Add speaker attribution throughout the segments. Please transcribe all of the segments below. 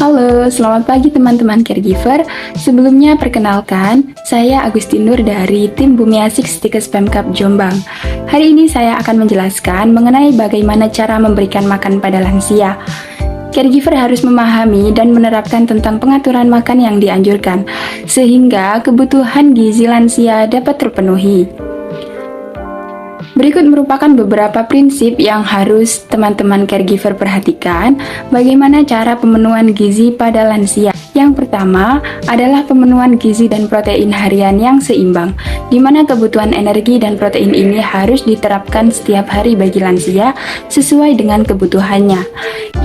Speaker 1: Halo, selamat pagi teman-teman caregiver. Sebelumnya perkenalkan, saya Agustin Nur dari tim Bumi Asik Stikes Pemkab Jombang. Hari ini saya akan menjelaskan mengenai bagaimana cara memberikan makan pada lansia. Caregiver harus memahami dan menerapkan tentang pengaturan makan yang dianjurkan, sehingga kebutuhan gizi lansia dapat terpenuhi. Berikut merupakan beberapa prinsip yang harus teman-teman caregiver perhatikan bagaimana cara pemenuhan gizi pada lansia. Yang pertama adalah pemenuhan gizi dan protein harian yang seimbang, di mana kebutuhan energi dan protein ini harus diterapkan setiap hari bagi lansia sesuai dengan kebutuhannya.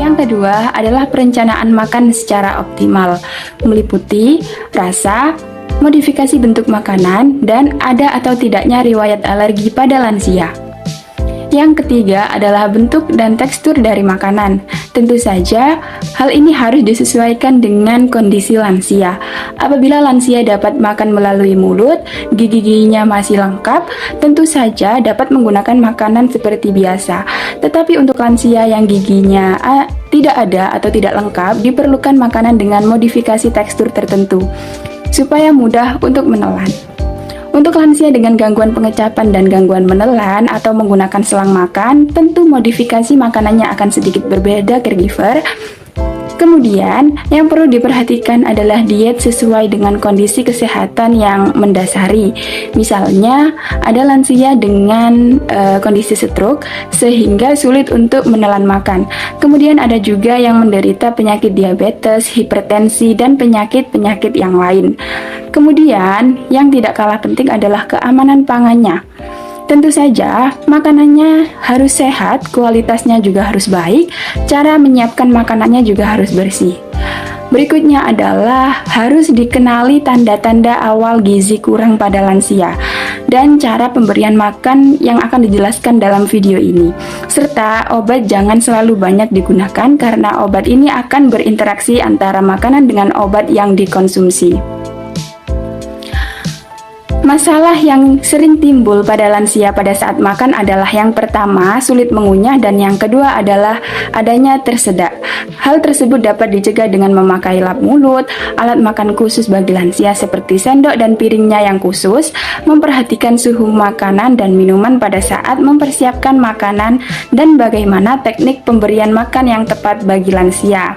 Speaker 1: Yang kedua adalah perencanaan makan secara optimal, meliputi rasa, modifikasi bentuk makanan, dan ada atau tidaknya riwayat alergi pada lansia. Yang ketiga adalah bentuk dan tekstur dari makanan. Tentu saja, hal ini harus disesuaikan dengan kondisi lansia. Apabila lansia dapat makan melalui mulut, gigi-giginya masih lengkap, tentu saja dapat menggunakan makanan seperti biasa. Tetapi untuk lansia yang giginya tidak ada atau tidak lengkap, diperlukan makanan dengan modifikasi tekstur tertentu supaya mudah untuk menelan. Untuk lansia dengan gangguan pengecapan dan gangguan menelan atau menggunakan selang makan, tentu modifikasi makanannya akan sedikit berbeda caregiver. Kemudian, yang perlu diperhatikan adalah diet sesuai dengan kondisi kesehatan yang mendasari. Misalnya, ada lansia dengan kondisi stroke sehingga sulit untuk menelan makan. Kemudian ada juga yang menderita penyakit diabetes, hipertensi, dan penyakit-penyakit yang lain. Kemudian, yang tidak kalah penting adalah keamanan pangannya. Tentu saja, makanannya harus sehat, kualitasnya juga harus baik, cara menyiapkan makanannya juga harus bersih. Berikutnya adalah harus dikenali tanda-tanda awal gizi kurang pada lansia dan cara pemberian makan yang akan dijelaskan dalam video ini. Serta obat jangan selalu banyak digunakan karena obat ini akan berinteraksi antara makanan dengan obat yang dikonsumsi. Masalah yang sering timbul pada lansia pada saat makan adalah yang pertama, sulit mengunyah, dan yang kedua adalah adanya tersedak. Hal tersebut dapat dicegah dengan memakai lap mulut, alat makan khusus bagi lansia seperti sendok dan piringnya yang khusus, memperhatikan suhu makanan dan minuman pada saat mempersiapkan makanan, dan bagaimana teknik pemberian makan yang tepat bagi lansia.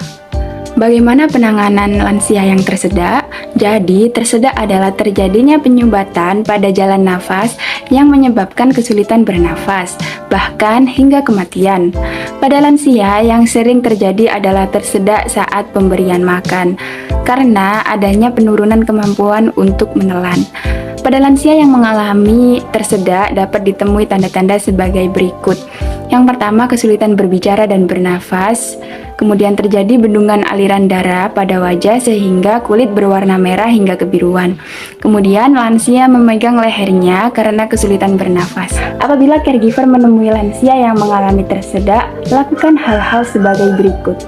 Speaker 1: Bagaimana penanganan lansia yang tersedak? Jadi, tersedak adalah terjadinya penyumbatan pada jalan nafas yang menyebabkan kesulitan bernafas, bahkan hingga kematian. Pada lansia, yang sering terjadi adalah tersedak saat pemberian makan, karena adanya penurunan kemampuan untuk menelan. Pada lansia yang mengalami tersedak dapat ditemui tanda-tanda sebagai berikut. Yang pertama, kesulitan berbicara dan bernafas. Kemudian terjadi bendungan aliran darah pada wajah sehingga kulit berwarna merah hingga kebiruan. Kemudian lansia memegang lehernya karena kesulitan bernafas. Apabila caregiver menemui lansia yang mengalami tersedak, lakukan hal-hal sebagai berikut.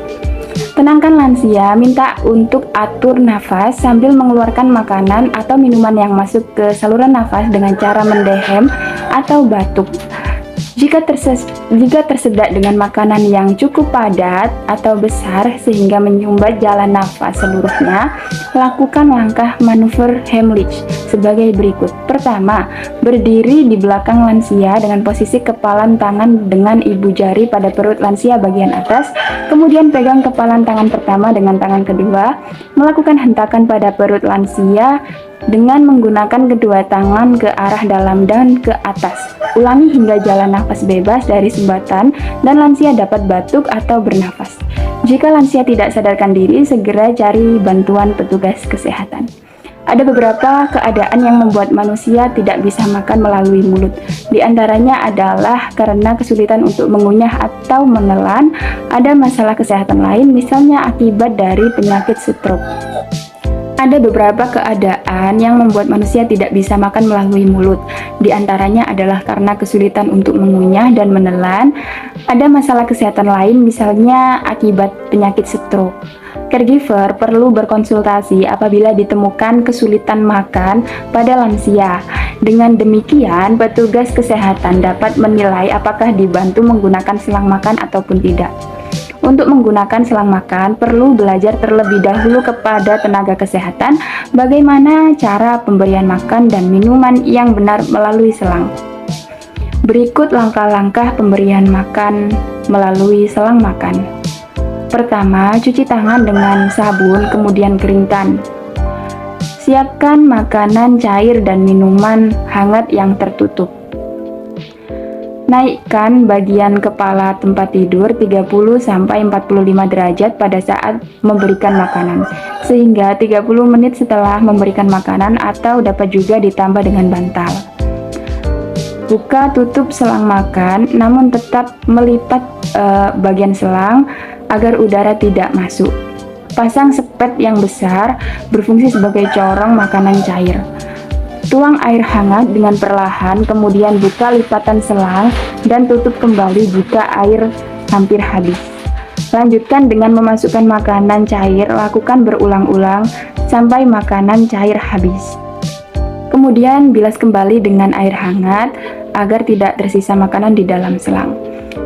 Speaker 1: Tenangkan lansia, minta untuk atur nafas sambil mengeluarkan makanan atau minuman yang masuk ke saluran nafas dengan cara mendehem atau batuk. Jika tersedak dengan makanan yang cukup padat atau besar sehingga menyumbat jalan nafas seluruhnya, lakukan langkah manuver Heimlich sebagai berikut. Pertama, berdiri di belakang lansia dengan posisi kepalan tangan dengan ibu jari pada perut lansia bagian atas, kemudian pegang kepalan tangan pertama dengan tangan kedua, melakukan hentakan pada perut lansia dengan menggunakan kedua tangan ke arah dalam dan ke atas. Ulangi hingga jalan nafas bebas dari sumbatan dan lansia dapat batuk atau bernafas. Jika lansia tidak sadarkan diri, segera cari bantuan petugas kesehatan. Ada beberapa keadaan yang membuat manusia tidak bisa makan melalui mulut. Di antaranya adalah karena kesulitan untuk mengunyah atau menelan, ada masalah kesehatan lain, misalnya akibat dari penyakit stroke. Ada beberapa keadaan yang membuat manusia tidak bisa makan melalui mulut. Di antaranya adalah karena kesulitan untuk mengunyah dan menelan. Ada masalah kesehatan lain, misalnya akibat penyakit stroke. Caregiver perlu berkonsultasi apabila ditemukan kesulitan makan pada lansia. Dengan demikian, petugas kesehatan dapat menilai apakah dibantu menggunakan selang makan ataupun tidak. Untuk menggunakan selang makan, perlu belajar terlebih dahulu kepada tenaga kesehatan bagaimana cara pemberian makan dan minuman yang benar melalui selang. Berikut langkah-langkah pemberian makan melalui selang makan. Pertama, cuci tangan dengan sabun, kemudian keringkan. Siapkan makanan cair dan minuman hangat yang tertutup. Naikkan bagian kepala tempat tidur 30-45 derajat pada saat memberikan makanan, sehingga 30 menit setelah memberikan makanan atau dapat juga ditambah dengan bantal. Buka tutup selang makan, namun tetap melipat bagian selang agar udara tidak masuk. Pasang sepet yang besar berfungsi sebagai corong makanan cair. Tuang air hangat dengan perlahan, kemudian buka lipatan selang dan tutup kembali jika air hampir habis. Lanjutkan dengan memasukkan makanan cair, lakukan berulang-ulang sampai makanan cair habis. Kemudian bilas kembali dengan air hangat agar tidak tersisa makanan di dalam selang.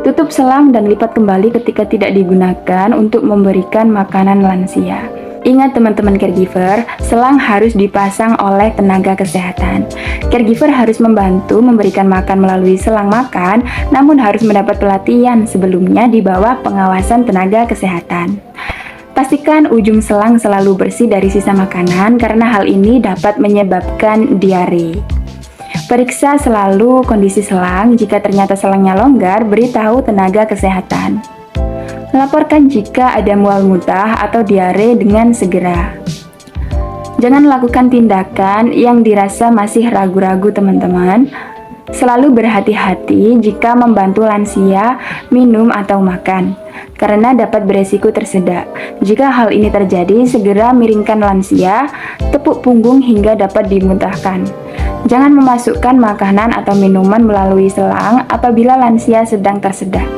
Speaker 1: Tutup selang dan lipat kembali ketika tidak digunakan untuk memberikan makanan lansia. Ingat teman-teman caregiver, selang harus dipasang oleh tenaga kesehatan. Caregiver harus membantu memberikan makan melalui selang makan, namun harus mendapat pelatihan sebelumnya di bawah pengawasan tenaga kesehatan. Pastikan ujung selang selalu bersih dari sisa makanan karena hal ini dapat menyebabkan diare. Periksa selalu kondisi selang, jika ternyata selangnya longgar, beritahu tenaga kesehatan. Laporkan jika ada mual muntah atau diare dengan segera. Jangan lakukan tindakan yang dirasa masih ragu-ragu teman-teman. Selalu berhati-hati jika membantu lansia minum atau makan, karena dapat beresiko tersedak. Jika hal ini terjadi, segera miringkan lansia, tepuk punggung hingga dapat dimuntahkan. Jangan memasukkan makanan atau minuman melalui selang apabila lansia sedang tersedak.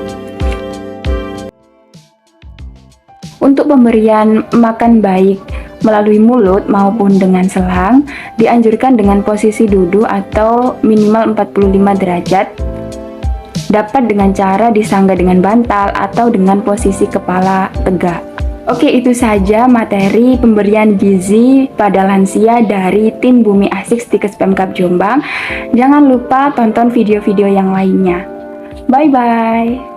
Speaker 1: Untuk pemberian makan baik melalui mulut maupun dengan selang, dianjurkan dengan posisi duduk atau minimal 45 derajat. Dapat dengan cara disangga dengan bantal atau dengan posisi kepala tegak. Oke, itu saja materi pemberian gizi pada lansia dari tim Bumi Asik Stikes Pemkab Jombang. Jangan lupa tonton video-video yang lainnya. Bye-bye.